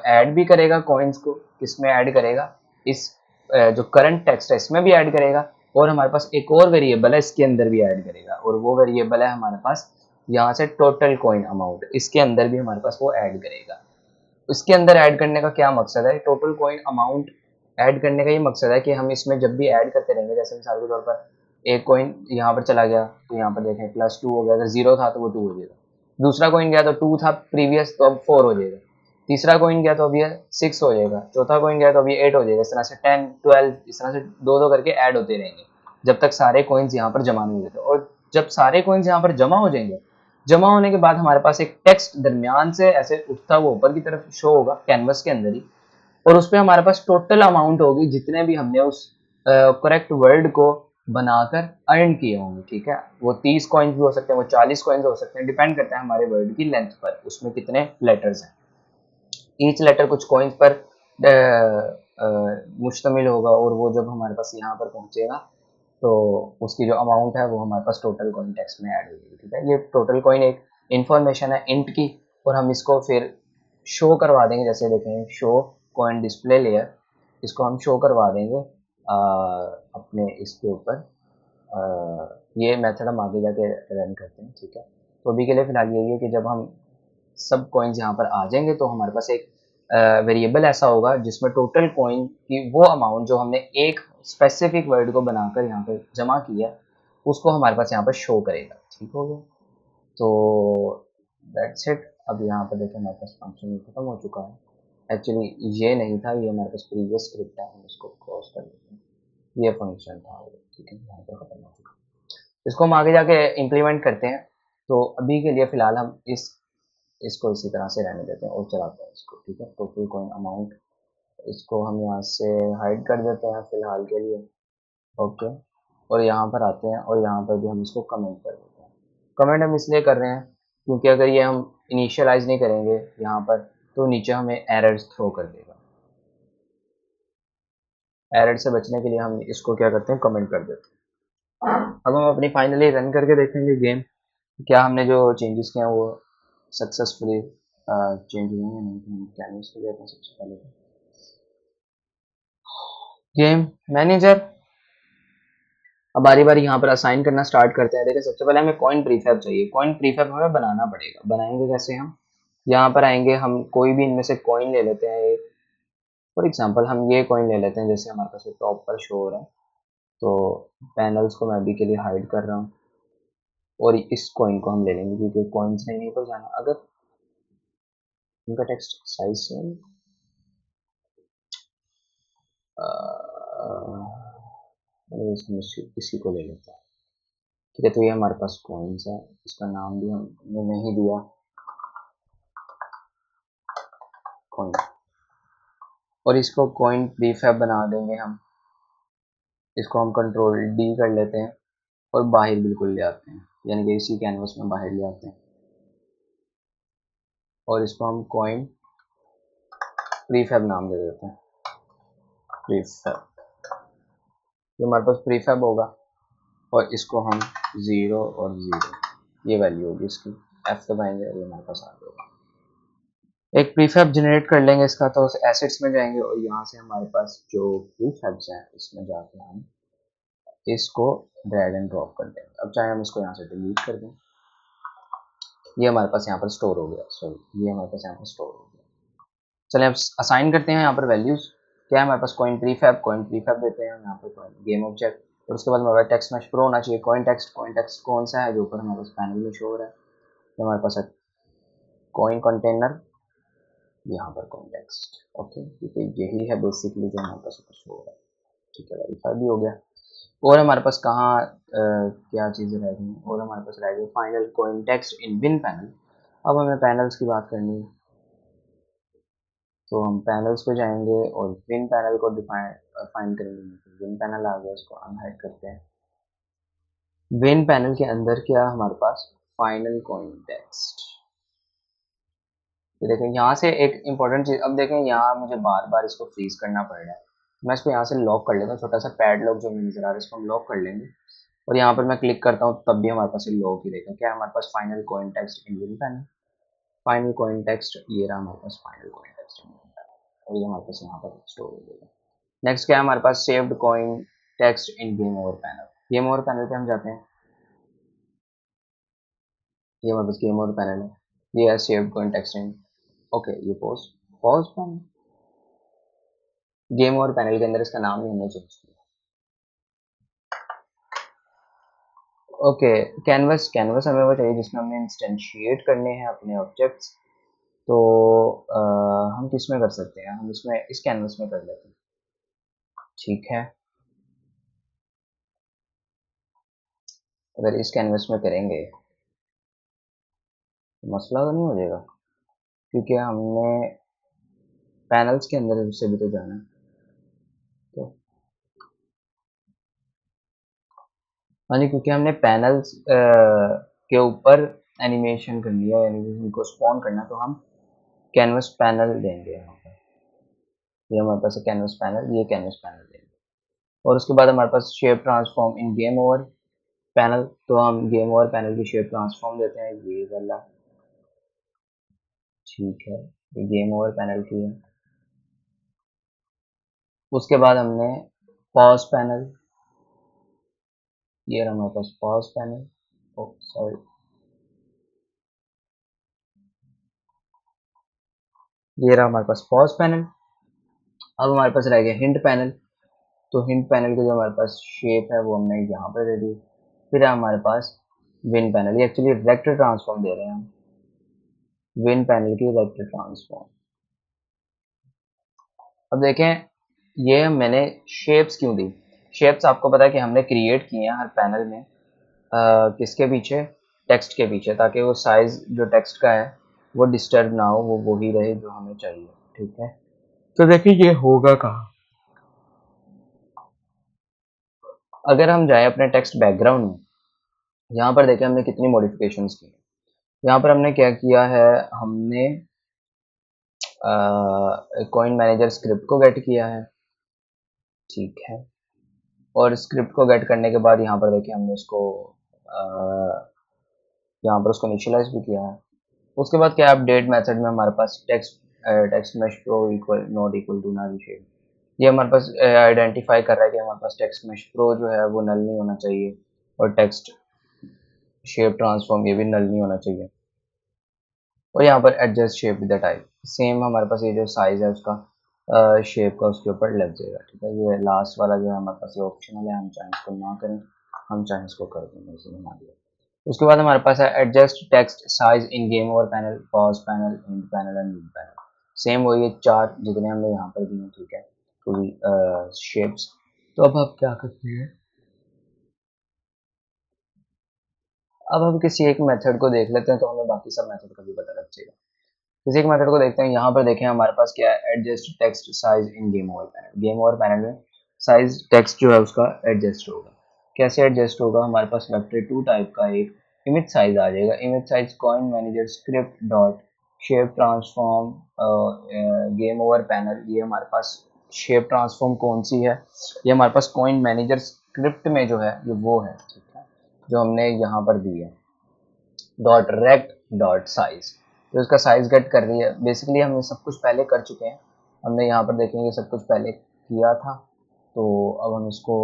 ऐड भी करेगा कॉइन्स को। किसमें ऐड करेगा? इस जो करंट टेक्स्ट है इसमें भी ऐड करेगा, और हमारे पास एक और वेरिएबल है इसके अंदर भी ऐड करेगा, और वो वेरिएबल है हमारे पास यहाँ से टोटल कॉइन अमाउंट, इसके अंदर भी हमारे पास वो ऐड करेगा। इसके अंदर ऐड करने का क्या मकसद है? टोटल कॉइन अमाउंट ऐड करने का ये मकसद है कि हम इसमें जब भी ऐड करते रहेंगे, जैसे मिसाल के तौर पर एक कॉइन यहाँ पर चला गया तो यहाँ पर देखें +2 हो गया, अगर 0 था तो वो 2 हो जाएगा। दूसरा कॉइन गया तो 2 था प्रीवियस, तो अब 4 हो जाएगा। तीसरा कॉइन गया तो अब ये 6 हो जाएगा। चौथा कॉइन गया तो अब ये 8 हो जाएगा। इस तरह से 10 12 इस तरह से दो दो करके ऐड होते रहेंगे जब तक सारे कॉइन्स यहाँ पर जमा नहीं हो जाते। और जब सारे कॉइन्स यहाँ पर जमा हो जाएंगे, जमा होने के बाद हमारे पास एक टेक्स्ट दरमियान से ऐसे उठता हुआ ऊपर की तरफ शो होगा कैनवस के अंदर ही, और उस पर हमारे पास टोटल अमाउंट होगी जितने भी हमने उस करेक्ट वर्ड को बनाकर अर्न किए होंगे, ठीक है। वो 30 कॉइन्स भी हो सकते हैं, वो 40 कॉइन्स हो सकते हैं, डिपेंड करता है हमारे वर्ड की लेंथ पर, उसमें कितने लेटर्स हैं। ईच लेटर कुछ कॉइन्स पर मुश्तमिल होगा, और वो जब हमारे पास यहाँ पर पहुंचेगा तो उसकी जो अमाउंट है वो हमारे पास टोटल कॉइन टेक्स्ट में ऐड हो जाएगी, ठीक है। ये टोटल कॉइन एक इंफॉर्मेशन है इंट की, और हम इसको फिर शो करवा देंगे। जैसे देखें शो कॉइन डिस्प्ले लेयर, इसको हम शो करवा देंगे अपने इसके ऊपर। ये मेथड हम आगे जाके रन करते हैं, ठीक है। तो अभी के लिए फिलहाल यही है कि जब हम सब कॉइन्स यहाँ पर आ जाएंगे तो हमारे पास एक वेरिएबल ऐसा होगा जिसमें टोटल कॉइन की वो अमाउंट जो हमने एक स्पेसिफिक वर्ड को बनाकर यहाँ पर जमा किया उसको हमारे पास यहाँ पर शो करेगा, ठीक हो गया। तो दैट्स इट। अब यहाँ पर देखिए हमारे पास फंक्शन खत्म हो चुका है। एक्चुअली ये नहीं था, ये हमारे पास प्रीवियस स्क्रिप्ट है, हम इसको क्रॉस कर देते हैं। ये फंक्शन था, ठीक है, यहाँ पर खत्म हो चुका। इसको हम आगे जाके इम्प्लीमेंट करते हैं। तो अभी के लिए फिलहाल हम इसको इसी तरह से रहने देते हैं और चलाते हैं इसको, ठीक है। टोटल कॉइन अमाउंट, इसको हम यहाँ से हाइड कर देते हैं फिलहाल के लिए, ओके। और यहाँ पर आते हैं और यहाँ पर भी हम इसको कमेंट कर देते हैं। कमेंट हम इसलिए कर रहे हैं क्योंकि अगर ये हम इनिशियलाइज नहीं करेंगे यहाँ पर तो नीचे हमें एरर्स थ्रो कर देगा। एरर से बचने के लिए हम इसको क्या करते हैं, कमेंट कर देते हैं। अब हम अपनी फाइनली रन करके देखेंगे गेम, क्या हमने जो चेंजेस किए हैं वो सक्सेसफुली चेंज हुए हैं नहीं। कैनवस को लेते हैं सबसे पहले तो गेम मैनेजर। अब बारी बारी यहाँ पर असाइन करना स्टार्ट करते हैं। देखिए सबसे पहले हमें कॉइन प्रीफैब चाहिए। कॉइन प्रीफैब हमें बनाना पड़ेगा। बनाएंगे कैसे? हम यहाँ पर आएंगे, हम कोई भी इनमें से कॉइन ले लेते हैं। फॉर एग्जांपल हम ये कॉइन ले लेते हैं, जैसे हमारे पास टॉप पर शो हो रहा है। तो पैनल्स को मैं अभी के लिए हाइड कर रहा हूँ, और इस कॉइन को हम ले लेंगे क्योंकि कॉइन्स ने नहीं पर जाना। अगर इनका टेक्स्ट साइज से इसी को ले लेते हैं, ठीक है। तो ये हमारे पास कॉइन्स है, इसका नाम भी हमने नहीं दिया कॉइन, और इसको कॉइन प्रीफैब बना देंगे हम। इसको हम कंट्रोल डी कर लेते हैं और बाहर बिल्कुल ले आते हैं, यानी कि इसी कैनवस में बाहर ले आते हैं, और इसको हम कॉइन प्रीफैब नाम दे देते हैं। प्रीफैब, ये हमारे पास प्रीफैब होगा, और इसको हम 0 और 0 ये वैल्यू होगी इसकी। एफ दबाएंगे और ये हमारे पास आ जाएगा। एक प्रीफैब जनरेट कर लेंगे इसका, तो एसेट्स में जाएंगे और यहाँ से हमारे पास जो प्रीफैब्स हैं इसमें जाके हम इसको ड्रैग एंड ड्रॉप कर देंगे। अब चाहे हम इसको यहाँ से डिलीट कर दें, ये हमारे पास यहाँ पर स्टोर हो गया। सॉरी, ये हमारे पास यहाँ पर स्टोर हो गया। चलिए अब असाइन करते हैं यहाँ पर वैल्यूज। क्या है हमारे पास? कॉइन प्रीफैब देते हैं यहाँ पर गेम ऑब्जेक्ट, और उसके बाद हमारे टेक्स्ट मैच प्रो होना चाहिए। कॉइन टेक्स्ट कौन सा है जो ऊपर हमारे पास पैनल में शो हो रहा है? तो हमारे पास है कॉइन कंटेनर, यहाँ पर कॉइन टेक्स्ट, ओके। क्योंकि यही है बेसिकली जो हमारे पास ऊपर शो हो रहा है, ठीक है। वेरीफाई भी हो गया। और हमारे पास कहाँ क्या चीज़ें रह गई? और हमारे पास रह गई final coin text in win panel. अब हमें पैनल्स की बात करनी है, तो हम पैनल्स पे जाएंगे और विन पैनल को फाइंड करेंगे। विन पैनल आ गया, इसको अनहाइड करते हैं। विन पैनल के अंदर क्या हमारे पास फाइनल कॉइन टेक्स्ट। ये देखें यहाँ से एक इम्पोर्टेंट चीज, अब देखें यहाँ मुझे बार बार इसको फ्रीज करना पड़ रहा है, मैं इसको यहाँ से लॉक कर लेता हूँ, छोटा सा पैड लॉक जो नजर आ रहा है इसको हम लॉक कर लेंगे, और यहाँ पर मैं क्लिक करता हूँ तब भी हमारे पास ये लॉक ही देखें क्या है हमारे पास final coin text in panel. Final coin text ये रहा हमारे पास final coin text in panel, और ये हमारे पास यहाँ पर स्टोर हो जाएगा। नेक्स्ट क्या है हमारे पास saved coin text in game over panel. Game over panel पे हम जाते हैं, ये हमारे पास गेम ओवर पैनल है, ये है saved coin text in. Okay ये pause pause panel, game over panel के अंदर इसका नाम ही हमने चेंज किया। ओके कैनवस, कैनवस हमें वो चाहिए जिसमें हमने इंस्टेंशिएट करने हैं अपने ऑब्जेक्ट्स, तो हम किस में कर सकते हैं, हम इसमें इस कैनवस में कर लेते हैं। ठीक है अगर इस कैनवस में करेंगे तो मसला तो नहीं हो जाएगा, क्योंकि हमने पैनल्स के अंदर से भी तो जाना है। तो हाँ जी, क्योंकि हमने पैनल्स के ऊपर एनिमेशन करनी है, एनिमेशन को स्पॉन करना, तो हम कैनवस पैनल देंगे यहाँ पर, ये हमारे पास है कैनवस पैनल, ये कैनवस पैनल देंगे। और उसके बाद हमारे पास shape transform in game over panel, तो हम गेम ओवर पैनल की शेप ट्रांसफॉर्म देते हैं ये वाला। ठीक है ये गेम ओवर पैनल की है। उसके बाद हमने पॉज पैनल, ये रहा हमारे पास पॉज पैनल, ओ सॉरी ये रहा हमारे पास पॉज पैनल। अब हमारे पास रह गया हिंट पैनल, तो हिंट पैनल की जो हमारे पास शेप है वो हमने यहाँ पर दे दी। फिर है हमारे पास विन पैनल, ये एक्चुअली रेक्टर ट्रांसफॉर्म दे रहे हैं हम, विन पैनल की रेक्टर ट्रांसफॉर्म। अब देखें ये मैंने शेप्स क्यों दी, शेप्स आपको पता है कि हमने क्रिएट किए हैं हर पैनल में किसके पीछे, टेक्स्ट के पीछे, ताकि वो साइज जो टेक्स्ट का है वो डिस्टर्ब ना हो, वो वही रहे जो हमें चाहिए। ठीक है तो देखिए ये होगा कहाँ, अगर हम जाए अपने टेक्स्ट बैकग्राउंड में, यहाँ पर देखें हमने कितनी मॉडिफिकेशंस की। यहाँ पर हमने क्या किया है, हमने कॉइन मैनेजर स्क्रिप्ट को गेट किया है। ठीक है और स्क्रिप्ट को गेट करने के बाद यहाँ पर देखिए हमने उसको यहाँ पर उसको इनिशियलाइज भी किया है। उसके बाद क्या अपडेट मेथड में हमारे पास text mesh pro equal not equal to null shape, ये हमारे पास आइडेंटिफाई कर रहा है कि हमारे पास टेक्स्ट मैश प्रो जो है वो नल नहीं होना चाहिए, और टेक्स्ट शेप ट्रांसफॉर्म ये भी नल नहीं होना चाहिए। और यहाँ पर adjust shape with the type, same हमारे पास ये जो साइज है उसका शेप का उसके ऊपर लग जाएगा। ठीक है ये लास्ट वाला जो है हमारे पास ये ऑप्शनल है, हम चाहें इसको ना करें, हम चाहें इसको कर देंगे, इसे बना दिया। उसके बाद हमारे पास है adjust text size in game over panel, pause panel, hint panel and win panel, same वही है चार जितने हमने यहाँ पर दिए। ठीक है तो शेप्स, तो अब आप क्या करते हैं, अब हम किसी एक मेथड को देख लेते हैं तो हमें बाकी सब मेथड का भी पता लग जाएगा। किसी एक मेथड को देखते हैं, यहाँ पर देखें हमारे पास क्या है, adjust text size in game over panel, game over panel में साइज टेक्स्ट जो है उसका एडजस्ट होगा। कैसे एडजस्ट होगा, हमारे पास वेक्टर 2 टाइप का एक इमेज साइज आ जाएगा, image size coin manager script dot shape transform game over panel, ये हमारे पास शेप ट्रांसफॉर्म कौन सी है, ये हमारे पास कॉइन मैनेजर स्क्रिप्ट में जो है ये वो है। ठीक है जो हमने यहाँ पर दी है डॉट रेक्ट डॉट साइज, तो इसका साइज गेट कर रही है। बेसिकली हम ये सब कुछ पहले कर चुके हैं, हमने यहाँ पर देखेंगे सब कुछ पहले किया था, तो अब हम इसको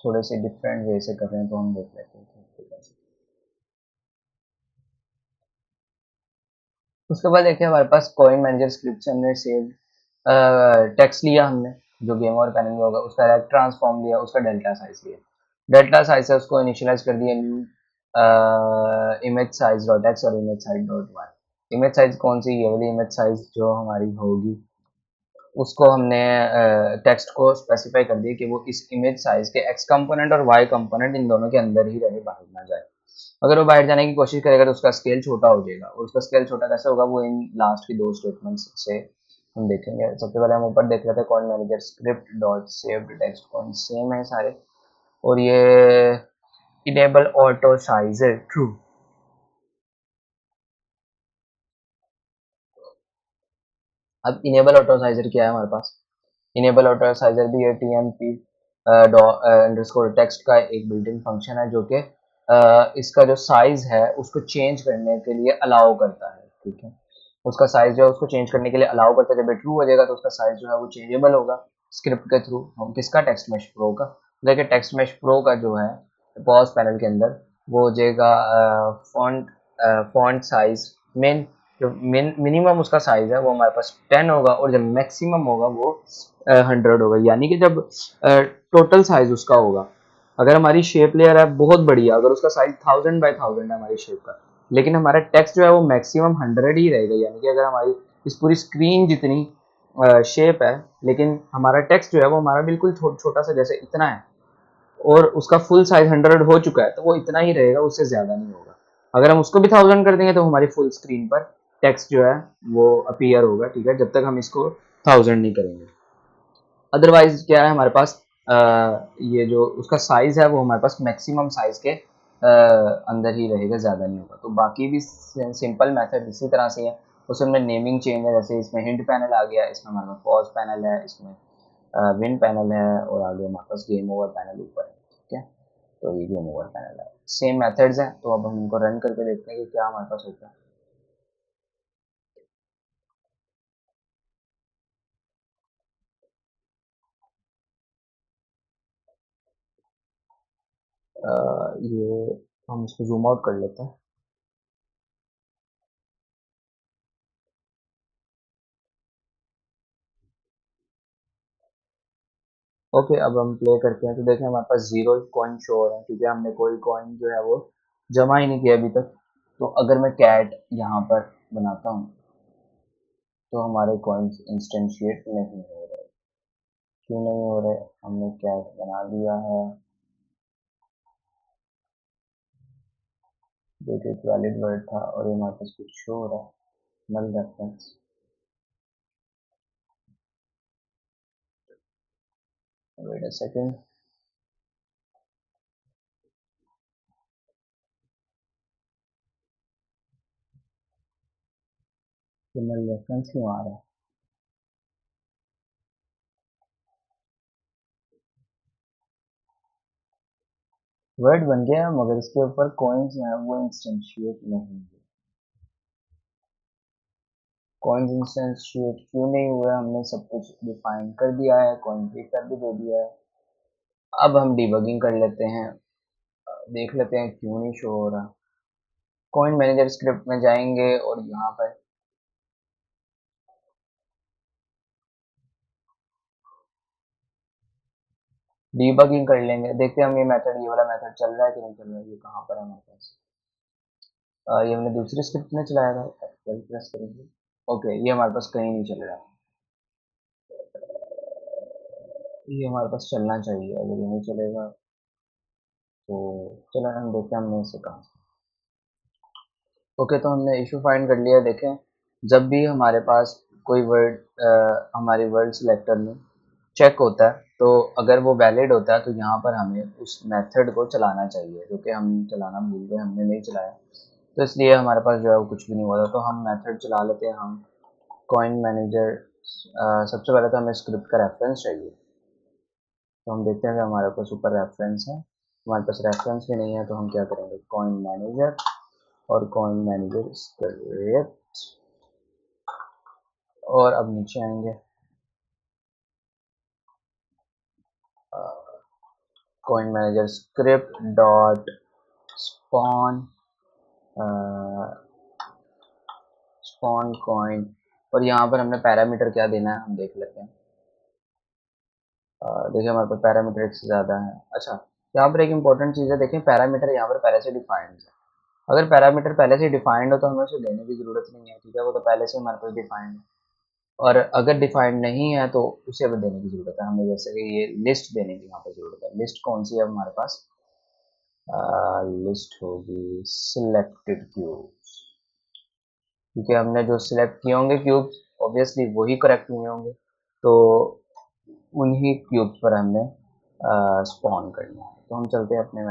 थोड़े से डिफरेंट वे से कर रहे हैं, तो हम देख लेते हैं कैसे। उसके बाद देखिए हमारे पास कॉइन मैनेजर स्क्रिप्ट से हमने सेव टेक्स्ट लिया, हमने जो गेम और पैनल में होगा उसका रेक्ट ट्रांसफॉर्म लिया, उसका डेल्टा साइज लिया, डेल्टा साइज से उसको इनिशियलाइज कर दिया new image size dot x और image size dot y. Image size कौन सी, ये वाली इमेज साइज जो हमारी होगी उसको हमने टेक्स्ट को स्पेसिफाई कर दिया कि वो इस इमेज साइज के एक्स कंपोनेंट और वाई कंपोनेंट इन दोनों के अंदर ही रहे, बाहर ना जाए। अगर वो बाहर जाने की कोशिश करेगा तो उसका स्केल छोटा हो जाएगा, और उसका स्केल छोटा कैसे होगा वो इन लास्ट की दो स्टेटमेंट्स से हम देखेंगे। सबसे पहले हम ऊपर देख लेते हैं coin manager script dot saved text coin, same है सारे, और ये इनेबल ऑटो साइज है ट्रू, अब इनेबल ऑटो साइजर क्या है हमारे पास, इनेबल ऑटो साइजर भी है टीएमपी अंडरस्कोर टेक्स्ट का एक बिल्ट इन फंक्शन है जो कि इसका जो साइज है उसको चेंज करने के लिए अलाउ करता है, ठीक है। उसका साइज जो है उसको चेंज करने के लिए अलाउ करता है, जब ये ट्रू हो जाएगा तो उसका साइज जो है वो चेंजेबल होगा स्क्रिप्ट के थ्रू। हम किसका, टेक्स्ट मैश प्रो का। देखिए टेक्स्ट मैश प्रो का जो है पॉज पैनल के अंदर वो हो जाएगा फॉन्ट फॉन्ट साइज मेन, जो मिनिमम उसका साइज है वो हमारे पास 10 होगा और जब मैक्सिमम होगा वो 100 होगा। यानी कि जब टोटल साइज उसका होगा, अगर हमारी शेप लेयर है बहुत बढ़िया, अगर उसका साइज 1000 बाय 1000 है हमारी शेप का, लेकिन हमारा टेक्स्ट जो है वो मैक्सिमम 100 ही रहेगा। यानी कि अगर हमारी इस पूरी स्क्रीन जितनी शेप है, लेकिन हमारा टेक्स्ट जो है वो हमारा बिल्कुल छोटा सा जैसे इतना है और उसका फुल साइज 100 हो चुका है, तो वो इतना ही रहेगा, उससे ज्यादा नहीं होगा। अगर हम उसको भी 1000 कर देंगे तो हमारी फुल स्क्रीन पर टेक्स्ट जो है वो अपीयर होगा, ठीक है, जब तक हम इसको 1000 नहीं करेंगे। अदरवाइज क्या है हमारे पास, ये जो उसका साइज है वो हमारे पास मैक्सिमम साइज के अंदर ही रहेगा, ज़्यादा नहीं होगा। तो बाकी भी सिंपल मेथड इसी तरह से है, उसमें नेमिंग चेंज है, जैसे इसमें हिंट पैनल आ गया, इसमें हमारे पास पॉज पैनल है, इसमें विन पैनल है और आगे हमारे पास गेम ओवर पैनल ऊपर है, ठीक है। तो ये गेम ओवर पैनल है, सेम मेथड्स हैं। तो अब हम इनको रन करके देखते हैं कि क्या हमारे पास होता है। ये हम इसको जूम आउट कर लेते हैं। ओके, अब हम प्ले करते हैं तो देखें हमारे पास जीरो कॉइन शो हो रहा है क्योंकि हमने कोई कॉइन जो है वो जमा ही नहीं किया अभी तक। तो अगर मैं कैट यहाँ पर बनाता हूँ तो हमारे कॉइन्स इंस्टेंशिएट नहीं हो रहे। क्यों नहीं हो रहे, हमने कैट बना दिया है, जो कि एक वैलिड वर्ड था और ये हमारे पास कुछ शो हो रहा है, नल रेफरेंस। वेट अ सेकंड, ये नल रेफरेंस क्यों आ रहा है। वर्ड बन गया मगर इसके ऊपर कॉइन्स जो है वो इंस्टेंशिएट नहीं है। कॉइन्स इंस्टेंशिएट क्यों नहीं हुआ, हमने सब कुछ डिफाइन कर दिया है, कॉइन प्रीफेब भी दे दिया है। अब हम डिबगिंग कर लेते हैं, देख लेते हैं क्यों नहीं शो हो रहा। कॉइन मैनेजर स्क्रिप्ट में जाएंगे और यहाँ पर डिबगिंग कर लेंगे, देखते हैं हम ये मेथड, ये वाला मेथड चल रहा है कि नहीं चल रहा है। ये कहाँ पर है हमारे पास, ये हमने दूसरी स्क्रिप्ट में चलाया था, F12 प्रेस करेंगे। ओके, ये हमारे पास कहीं नहीं चल रहा, ये हमारे पास चलना चाहिए। अगर ये नहीं चलेगा तो चलो हम देखते हैं हमने इसे कहाँ से। ओके, तो हमने इशू फाइंड कर लिया। देखें जब भी हमारे पास कोई वर्ड हमारे वर्ड सिलेक्टर में चेक होता है तो अगर वो वैलिड होता है तो यहाँ पर हमें उस मेथड को चलाना चाहिए, जो कि हम चलाना भूल गए, हमने नहीं चलाया। तो इसलिए हमारे पास जो है वो कुछ भी नहीं हुआ था। तो हम मेथड चला लेते हैं। हम कॉइन मैनेजर, सबसे पहले तो हमें स्क्रिप्ट का रेफरेंस चाहिए। तो हम देखते हैं कि हमारे पास ऊपर रेफरेंस है, हमारे पास रेफरेंस भी नहीं है। तो हम क्या करेंगे, कॉइन मैनेजर और कॉइन मैनेजर स्क्रिप्ट, और अब नीचे आएंगे coin manager script dot spawn spawn coin, और यहाँ पर हमने पैरामीटर क्या देना है हम देख लेते हैं। देखिए हमारे पास पैरामीटर एक से ज़्यादा है। अच्छा, यहाँ पर एक इंपॉर्टेंट चीज़ है, देखें पैरामीटर यहाँ पर पहले से डिफाइंड है। अगर पैरामीटर पहले से डिफाइंड हो तो हमें उसे देने की ज़रूरत नहीं है, ठीक है, वो तो पहले से हमारे पास डिफाइंड है। और अगर डिफाइंड नहीं है तो उसे हमें देने की ज़रूरत है, हमें जैसे कि ये लिस्ट देने की यहाँ पर ज़रूरत है। लिस्ट कौन सी है हमारे पास, लिस्ट होगी सिलेक्टेड क्यूब्स, क्योंकि हमने जो सिलेक्ट किए होंगे क्यूब्स ऑब्वियसली वही करेक्ट हुए होंगे, तो उन्हीं क्यूब्स पर हमने स्पॉन करना है। तो हम चलते हैं अपने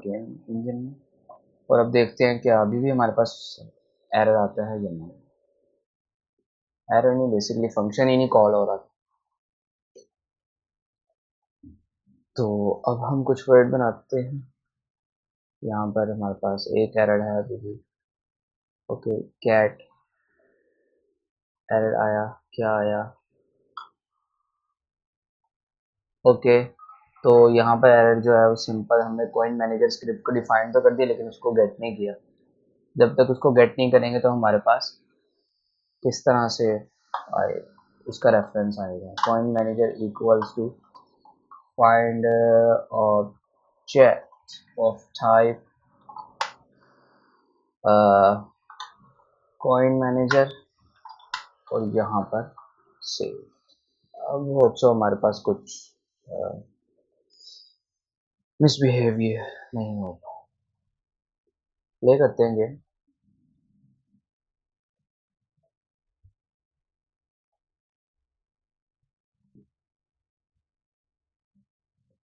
गेम इंजन में और अब देखते हैं कि अभी भी हमारे पास एरर आता है या नहीं। एरर नहीं, बेसिकली फंक्शन ही नहीं कॉल हो रहा था। तो अब हम कुछ वर्ड बनाते हैं। यहाँ पर हमारे पास एक एरर है अभी भी। ओके, कैट एरर आया, क्या आया? ओके, तो यहाँ पर एरर जो है वो सिंपल, हमने कॉइन मैनेजर स्क्रिप्ट को डिफाइन तो कर दिया लेकिन उसको गेट नहीं किया। जब तक उसको गेट नहीं करेंगे तो हमारे पास किस तरह से आए, उसका रेफरेंस आएगा। Coin manager equals to find object of type coin manager और यहाँ पर सेव। अब होप सो हमारे पास कुछ मिसबिहेवियर नहीं होगा। प्ले करते हैं गेम।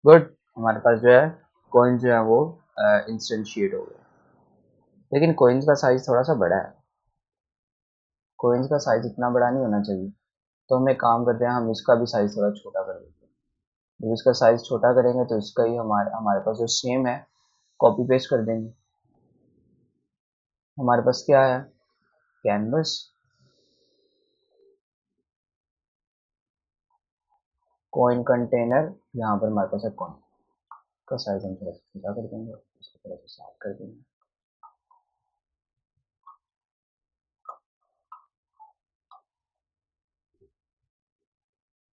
गुड, हमारे पास जो है कॉइन जो है वो इंस्टेंशिएट हो गया। लेकिन कॉइन्स का साइज थोड़ा सा बड़ा है, कॉइन्स का साइज इतना बड़ा नहीं होना चाहिए। तो हम एक काम करते हैं, हम इसका भी साइज थोड़ा छोटा कर देते हैं। जब इसका साइज छोटा करेंगे तो इसका ही हमारे हमारे पास जो सेम है कॉपी पेस्ट कर देंगे। हमारे पास क्या है, कैनवस, कॉइन कंटेनर, यहाँ पर हमारे पास है कॉइन का साइज हम थोड़ा सा छोटा कर देंगे, इसको थोड़ा सा साफ कर देंगे।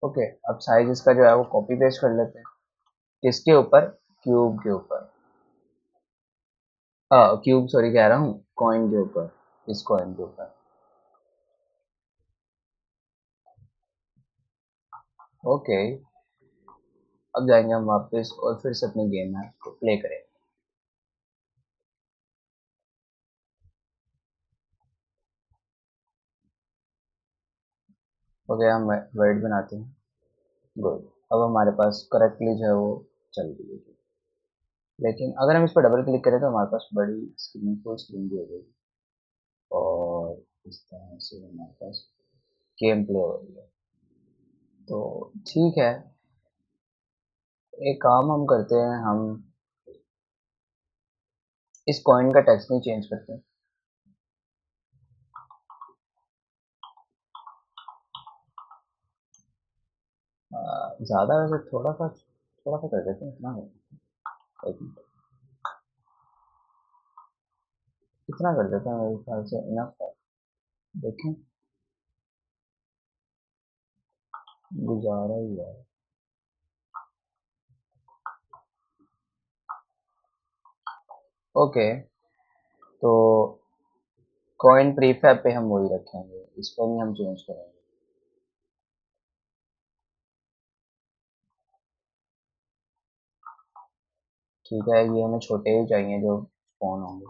ओके, अब साइज इसका जो है वो कॉपी पेस्ट कर लेते हैं। किसके ऊपर? क्यूब के ऊपर, क्यूब सॉरी कह रहा हूँ, कॉइन के ऊपर, इस कॉइन के ऊपर। ओके, अब जाएंगे हम वापस और फिर से अपनी गेम है को प्ले करेंगे। ओके, हम वर्ड बनाते हैं। गुड, अब हमारे पास करेक्टली जो है वो चल रही है। लेकिन अगर हम इस पर डबल क्लिक करें तो हमारे पास बड़ी स्क्रीन, फुल स्क्रीन भी हो जाएगी और इस तरह से हमारे पास गेम प्ले हो रही है। तो ठीक है, एक काम हम करते हैं, हम इस कॉइन का टेक्स्ट नहीं चेंज करते हैं। ज़्यादा वैसे थोड़ा सा कर देते हैं, इतना एक मिनट, इतना कर देते हैं, मेरे ख्याल से इनफ है। देखें, गुजारा ही है। ओके, तो कॉइन प्रीफैब पे हम वही रखेंगे, इसको नहीं हम चेंज करेंगे। ठीक है, ये हमें छोटे ही चाहिए जो स्पॉन होंगे।